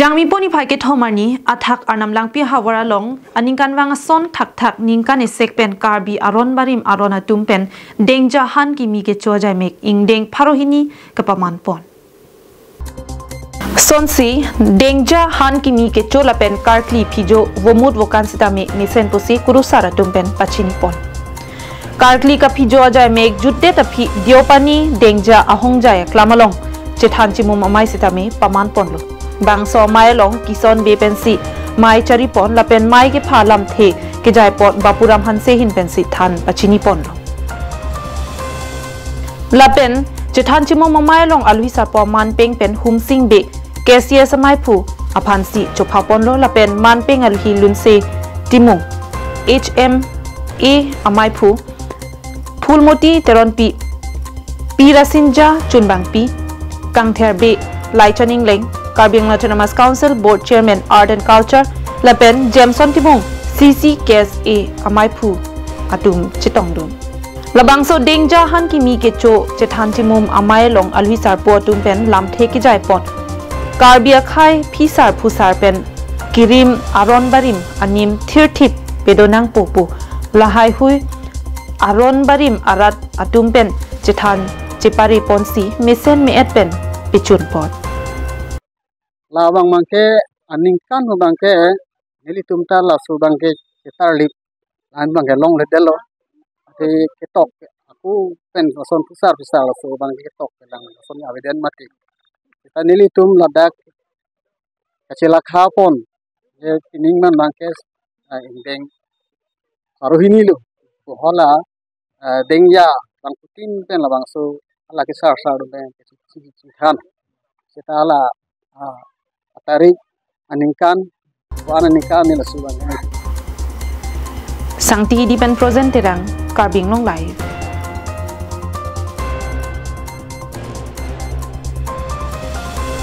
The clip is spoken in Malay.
Jangmi poni phai ke thomarni athak arnam langpi hawara long aningkan wanga son thak ningkan esek pen karbi aron barim arona tumpen Dengja Hankimi kecho ajaimek Ingdeng pharohini kapaman pon sonsi Dengja Hankimi kecho lapen karkli phijo womut wokan sitame misen posi kurusara tumpen pachini pon karkli ka phijo ajaimek jutte tapi diopani Dengja ahongjaya klamalong chethanchi mum amai sitame paman pon lo bangso mai long kison be pensi mai chari pon la pen mai ke phalam the ke jai pon bapuram hanse hin pensi than pachini pon lo la pen chethan chimo mai long alwi sa po man peng pen hum sing be kesia samai phu aphan si chopha pon lo la pen man peng al hi lun se timu a amai phu phulmoti teron pi pirasinja chunbang pi kangther be laichaning leng Karbing Autonomous Council Board Chairman Art and Culture Lapen Jameson Timong CC Kes A Amai Phu Atum Chitongdum Labangso Dengja Hankimi kecho Chethan Timum Amai Long Alwisar Po Atum Pen Lam Theki Jai Pot Karbia Khai Pisar Phusar Pen Kirim Aron Barim Anim Thirthip Pedonang Popu Lahai Hui Aron Barim Arat Atum Pen Chethan Chepari Ponsi Mesen Meet Pen Pichun Pot Labang mangke aningkan bangke nili tumta la su bangke ketar lip an bangke long le delo ate ketok aku pen son pusar la su bangke ketok lang son aveden mati kita nili tum ladak kacela khapon je tining man bangke ingdeng pharohini lu hola dengya bang putin pen la bang su ala ke sar ben khan kita ala tarik aningkan wana nikah ni la subang Sangti di pen present terang Karbing long live